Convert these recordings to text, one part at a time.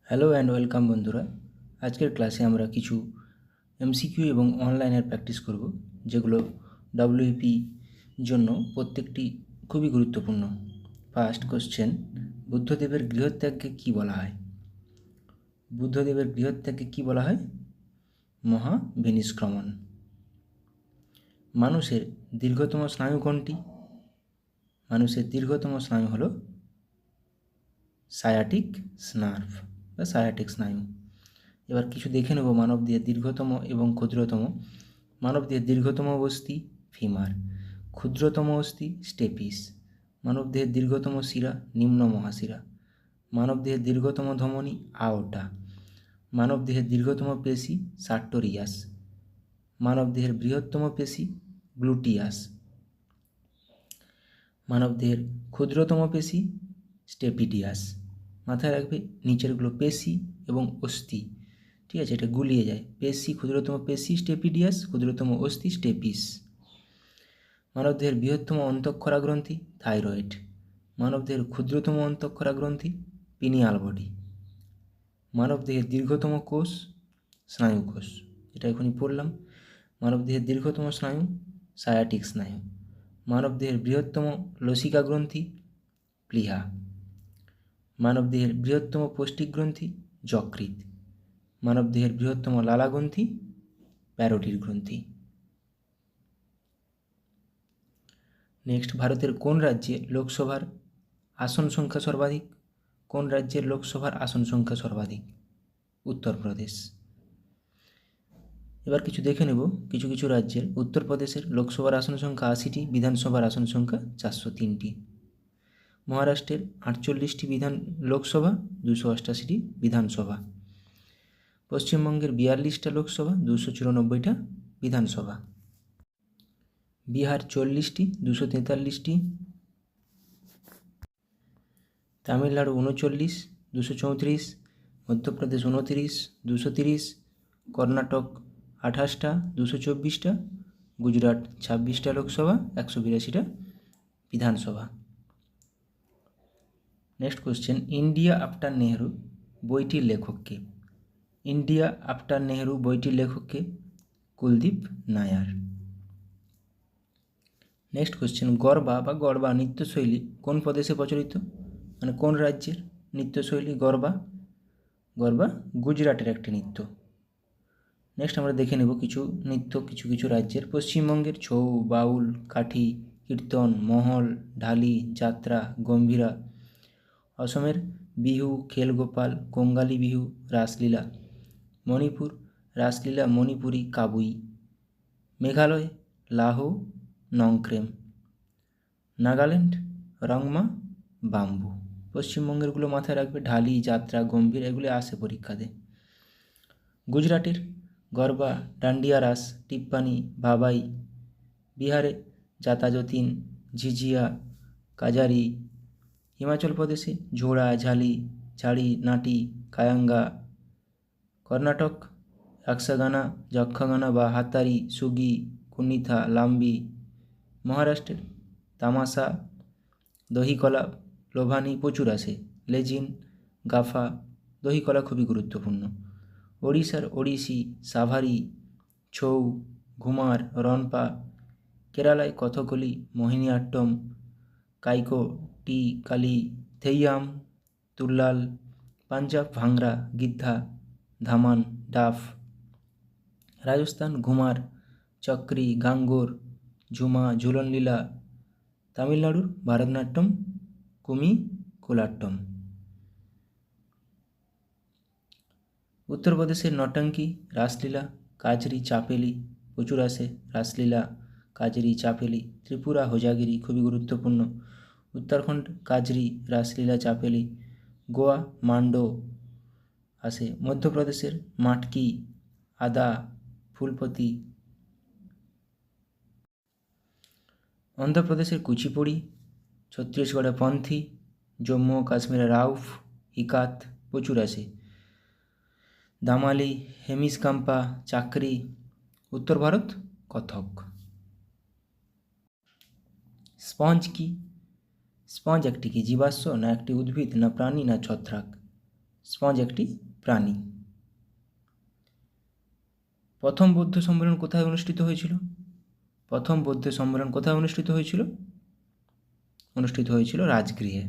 Hello and welcome বন্ধুরা। আজকের ক্লাসে আমরা কিছু এমসিকিউ এবং অনলাইনের প্র্যাকটিস করব, যেগুলো ডাব্লিউপি জন্য প্রত্যেকটি খুবই গুরুত্বপূর্ণ। ফার্স্ট কোশ্চেন, বুদ্ধদেবের গৃহত্যাগকে কী বলা হয়? বুদ্ধদেবের গৃহত্যাগকে কী বলা হয়? মহাবিনিষ্ক্রমণ। মানুষের দীর্ঘতম স্নায়ু কোনটি? মানুষের দীর্ঘতম স্নায়ু হলো সায়াটিক নার্ভ বা সায়াটিক স্নায়ু। এবার কিছু দেখে নেব মানবদেহের দীর্ঘতম এবং ক্ষুদ্রতম। মানবদেহের দীর্ঘতম অস্থি ফিমার, ক্ষুদ্রতম অস্থি স্টেপিস। মানবদেহের দীর্ঘতম শিরা নিম্ন মহাশিরা। মানবদেহের দীর্ঘতম ধমনী আওর্টা। মানবদেহের দীর্ঘতম পেশি সার্টোরিয়াস। মানবদেহের বৃহত্তম পেশি গ্লুটিয়াস। মানবদেহের ক্ষুদ্রতম পেশি স্টেপিডিয়াস। মাথায় রাখবে নিচেরগুলো পেশি এবং অস্থি, ঠিক আছে? এটা গুলিয়ে যায়। পেশি, ক্ষুদ্রতম পেশি স্টেপিডিয়াস, ক্ষুদ্রতম অস্থি স্টেপিস। মানবদেহের বৃহত্তম অন্তঃক্ষরা গ্রন্থি থাইরয়েড। মানবদেহের ক্ষুদ্রতম অন্তঃক্ষরা গ্রন্থি পিনিয়াল বডি। মানবদেহের দীর্ঘতম কোষ স্নায়ু কোষ, এটা এখনই পড়লাম। মানবদেহের দীর্ঘতম স্নায়ু সায়াটিক স্নায়ু। মানবদেহের বৃহত্তম লসিকা গ্রন্থি প্লিহা। মানবদেহের বৃহত্তম পৌষ্টিক গ্রন্থি যকৃৎ। মানবদেহের বৃহত্তম লালা গ্রন্থি প্যারোটিড গ্রন্থি। নেক্সট, ভারতের কোন রাজ্যে লোকসভার আসন সংখ্যা সর্বাধিক? কোন রাজ্যের লোকসভার আসন সংখ্যা সর্বাধিক? উত্তরপ্রদেশ। এবার কিছু দেখে নেব কিছু কিছু রাজ্যের। উত্তরপ্রদেশের লোকসভার আসন সংখ্যা 80টি, বিধানসভার আসন সংখ্যা 403টি। মহারাষ্ট্রের 48টি লোকসভা, 288টি বিধানসভা। পশ্চিমবঙ্গের 42টা লোকসভা, 294টা বিধানসভা। বিহার 40টি, 243টি। তামিলনাড়ু 39, 234। মধ্যপ্রদেশ 29, 230। কর্ণাটক 28টা, 224টা। গুজরাট 26টা লোকসভা, 182টা বিধানসভা। Next question, India after Nehru বইটির লেখককে? ইন্ডিয়া আফটার নেহেরু বইটির লেখককে? কুলদীপ নায়ার। নেক্সট কোশ্চেন, গরবা বা গরবা নৃত্যশৈলী কোন প্রদেশে প্রচলিত? মানে কোন রাজ্যের নৃত্যশৈলী গরবা? গরবা গুজরাটের একটি নৃত্য। নেক্সট আমরা দেখে নেব কিছু নৃত্য কিছু কিছু রাজ্যের। পশ্চিমবঙ্গের ছৌ, বাউল, কাঠি, কীর্তন, মহল, ঢালি, যাত্রা, গম্ভীরা। অসমের বিহু, খেলগোপাল, কঙ্গালী বিহু, রাসলীলা। মণিপুর রাসলীলা, মণিপুরি, কাবুই। মেঘালয় লাহো, নংক্রেম। নাগাল্যান্ড রংমা, বাম্বু। পশ্চিমবঙ্গেরগুলো মাথায় রাখবে, ঢালি, যাত্রা, গম্ভীর, এগুলি আসে পরীক্ষাতে। গুজরাটের গরবা, ডান্ডিয়া রাস, টিপ্পানি, ভাবাই। বিহারে জাতা যতীন, ঝিঝিয়া, কাজারি। হিমাচল প্রদেশে ঝোড়া, ঝালি, ঝাড়ি, নাটি, কায়াঙ্গা। কর্ণাটক যক্ষগানা, যক্ষগানা বা হাতারি, সুগি, কুনিথা, লাম্বি। মহারাষ্ট্রের তামাশা, দহিকলা, লোভানি প্রচুর আসে, লেজিন, গাফা। দহিকলা খুবই গুরুত্বপূর্ণ। ওড়িশার ওড়িশি, সাভারি, ছৌ, ঘুমার, রনপা। কেরালায় কথকলি, মোহিনীআট্টম, কাইকো, টি, কালি, থেইয়াম, তুল্লাল। পাঞ্জাব ভাংরা, গিদ্ধা, ধামান, ডাফ। রাজস্থান ঘুমার, চক্রি, গাঙ্গোর, ঝুমা, ঝুলনলীলা। তামিলনাড়ুর ভারতনাট্যম, কুমি, কোলাট্টম। উত্তরপ্রদেশের নটঙ্কি, রাসলীলা, কাজরি, চাপেলি প্রচুর আসে, রাসলীলা, কাজরি, চাপেলি। ত্রিপুরা হোজাগিরি খুবই গুরুত্বপূর্ণ। উত্তরাখণ্ড কাজরি, রাসলীলা, চাপেলি। গোয়া মান্ডো আসে। মধ্যপ্রদেশের মাটকি, আদা, ফুলপতি। অন্ধ্রপ্রদেশের কুচিপুড়ি, ছত্তিশগড়ে পন্থী, জম্মু ও কাশ্মীরে রাউফ, ইকাত প্রচুর আসে। দামালি, হেমিসকাম্পা, চাকরি। উত্তর ভারত কথক। স্পঞ্জ কি? স্পঞ্জ একটি কি জীবাশ্ম, না একটি উদ্ভিদ, না প্রাণী, না ছত্রাক? স্পঞ্জ একটি প্রাণী। প্রথম বৌদ্ধ সম্মেলন কোথায় অনুষ্ঠিত হয়েছিল? প্রথম বৌদ্ধ সম্মেলন কোথায় অনুষ্ঠিত হয়েছিল? অনুষ্ঠিত হয়েছিল রাজগৃহে।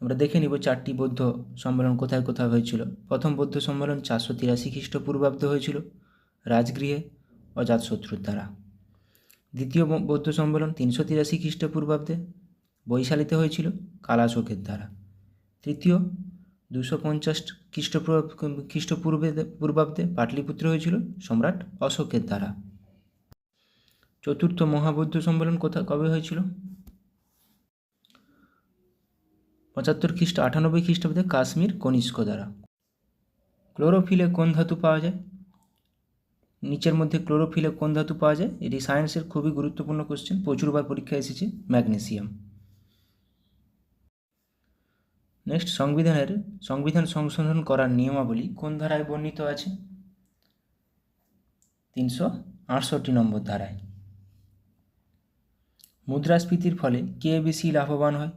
আমরা দেখে নিব 4টি বৌদ্ধ সম্মেলন কোথায় কোথায় হয়েছিল। প্রথম বৌদ্ধ সম্মেলন 483 খ্রিস্টপূর্বাব্দে হয়েছিল রাজগৃহে অজাতশত্রুর দ্বারা। দ্বিতীয় বৌদ্ধ সম্মেলন 383 খ্রিস্টপূর্বাব্দে বৈশালীতে হয়েছিল কালাশোকের দ্বারা। তৃতীয় 250 খ্রিস্টপূর্বাব্দে পাটলিপুত্র হয়েছিল সম্রাট অশোকের দ্বারা। চতুর্থ মহাবৌদ্ধ সম্মেলন কবে হয়েছিল? 75 খ্রিস্টাব্দে কাশ্মীর কনিষ্ক দ্বারা। ক্লোরোফিলে কোন ধাতু পাওয়া যায়? নিচের মধ্যে ক্লোরোফিলে কোন ধাতু পাওয়া যায়? এটি সায়েন্সের খুবই গুরুত্বপূর্ণ কোশ্চেন, প্রচুরবার পরীক্ষায় এসেছে। ম্যাগনেসিয়াম। নেক্সট, সংবিধান সংশোধন করার নিয়মাবলী কোন ধারায় বর্ণিত আছে? 368 নম্বর ধারায়। মুদ্রাস্ফীতির ফলে কে বেশি লাভবান হয়?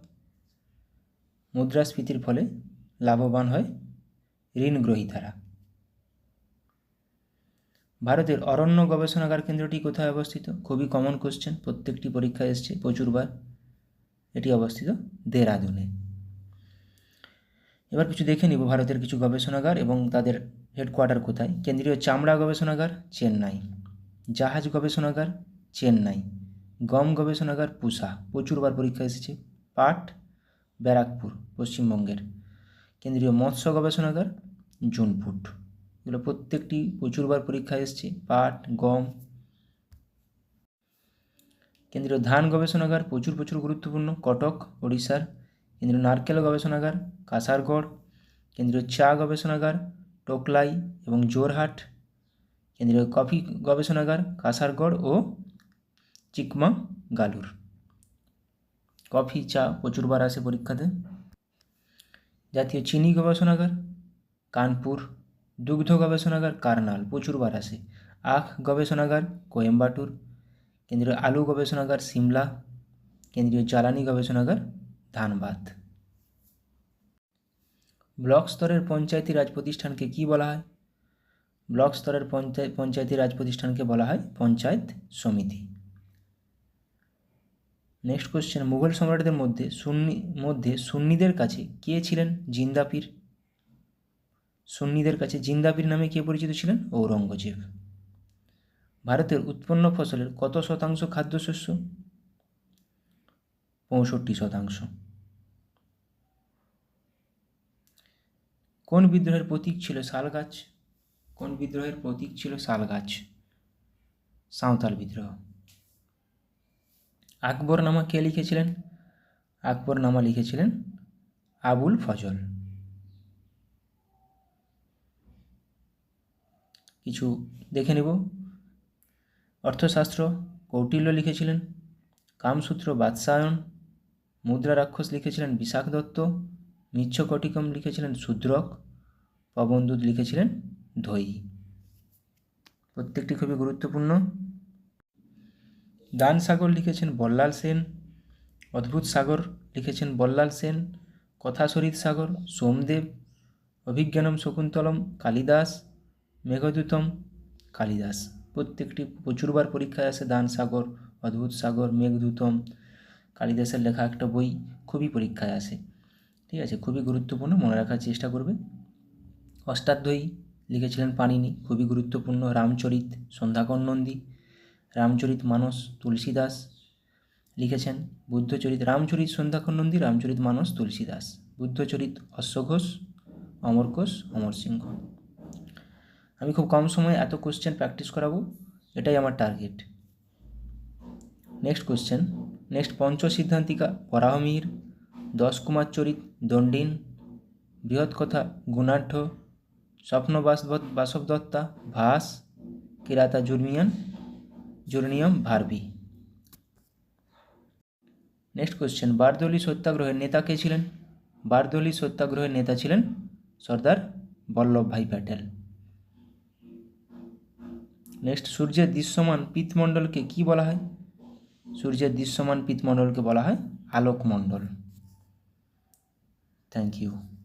মুদ্রাস্ফীতির ফলে লাভবান হয় ঋণ গ্রহীতারা। ভারতের অরণ্য গবেষণাগার কেন্দ্রটি কোথায় অবস্থিত? খুবই কমন কোশ্চেন, প্রত্যেকটি পরীক্ষায় এসছে প্রচুরবার। এটি অবস্থিত দেরাদুনে। এবার কিছু দেখে নিব ভারতের কিছু গবেষণাগার এবং তাদের হেডকোয়ার্টার কোথায়। কেন্দ্রীয় চামড়া গবেষণাগার চেন্নাই, জাহাজ গবেষণাগার চেন্নাই, গম গবেষণাগার পুসা, প্রচুরবার পরীক্ষা এসেছে। পাট ব্যারাকপুর পশ্চিমবঙ্গের। কেন্দ্রীয় মৎস্য গবেষণাগার জুনপুট। এগুলো প্রত্যেকটি প্রচুরবার পরীক্ষায় এসছে। পাট, গম। কেন্দ্রীয় ধান গবেষণাগার প্রচুর গুরুত্বপূর্ণ, কটক ওড়িশার। কেন্দ্রীয় নারকেল গবেষণাগার কাসারগড়। কেন্দ্রীয় চা গবেষণাগার টোকলাই এবং জোরহাট। কেন্দ্রীয় কফি গবেষণাগার কাসারগড় ও চিকমাগালুর। কফি, চা প্রচুরবার আসে পরীক্ষাতে। জাতীয় চিনি গবেষণাগার কানপুর। দুগ্ধ গবেষণাগার কার্নাল, প্রচুরবার আসে। আখ গবেষণাগার কোয়েম্বাটুর। কেন্দ্রীয় আলু গবেষণাগার সিমলা। কেন্দ্রীয় জ্বালানি গবেষণাগার ধানবাদ। ব্লক স্তরের পঞ্চায়েতি রাজ প্রতিষ্ঠানকে কী বলা হয়? ব্লক স্তরের পঞ্চায়েতি রাজ প্রতিষ্ঠানকে বলা হয় পঞ্চায়েত সমিতি। নেক্সট কোশ্চেন, মুঘল সম্রাটদের মধ্যে সুন্নিদের কাছে কে ছিলেন জিন্দাপীর? সুন্নিদের কাছে জিন্দাপীর নামে কে পরিচিত ছিলেন? ঔরঙ্গজেব। ভারতের উৎপন্ন ফসলের কত শতাংশ খাদ্যশস্য? 65%। কোন বিদ্রোহের প্রতীক ছিল শালগাছ? কোন বিদ্রোহের প্রতীক ছিল শালগাছ? সাঁওতাল বিদ্রোহ। আকবরনামা কে লিখেছিলেন? আকবরনামা লিখেছিলেন আবুল ফজল। কিছু দেখে নেব। অর্থশাস্ত্র কৌটিল্য লিখেছিলেন। কামসূত্র বাদশায়ন। মুদ্রা রাক্ষস লিখেছিলেন বিশাখ দত্ত। মিচ্ছকটিকম লিখেছিলেন শূদ্রক। প্রবন্ধুত লিখেছিলেন ধৈ। প্রত্যেকটি খুবই গুরুত্বপূর্ণ। দান সাগর লিখেছেন বল্লাল সেন। অদ্ভুত সাগর লিখেছেন বল্লাল সেন। কথাশরীর সাগর সোমদেব। অভিজ্ঞানম শকুন্তলম কালিদাস। মেঘদূতম কালিদাস। প্রত্যেকটি প্রচুরবার পরীক্ষায় আসে। দান সাগর, অদ্ভুত সাগর, মেঘদূতম, কালিদাসের লেখা একটা বই খুবই পরীক্ষায় আসে। ঠিক আছে, খুবই গুরুত্বপূর্ণ, মনে রাখার চেষ্টা করবে। অষ্টাধ্যায়ী লিখেছিলেন পাণিনি, খুবই গুরুত্বপূর্ণ। রামচরিত সন্ধ্যাকর নন্দী। রামচরিত মানস তুলসীদাস লিখেছেন। বুদ্ধচরিত রামচরিত সন্ধ্যাকর নন্দী, রামচরিত মানস তুলসীদাস। বুদ্ধচরিত অশ্বঘোষ, অমরকোষ অমর সিংহ। আমি খুব কম সময়ে এত কোশ্চেন প্র্যাকটিস করাবো, এটাই আমার target. Next question, Panchasiddhantika Varahamihira. 10 Kumara Charita Dandin. Brihat Katha Gunadhya. Swapnavasavadatta Bhasa. Kiratarjuniyam Bharavi. Next question, Bardoli সত্যাগ্রহের নেতা কে ছিলেন? বারদৌলি সত্যাগ্রহের নেতা ছিলেন সর্দার বল্লভভাই প্যাটেল। নেক্সট, সূর্যের দৃশ্যমান পীতমণ্ডলকে কি বলা হয়? সূর্যের দৃশ্যমান পীতমণ্ডলকে বলা হয় আলোকমণ্ডল। Thank you.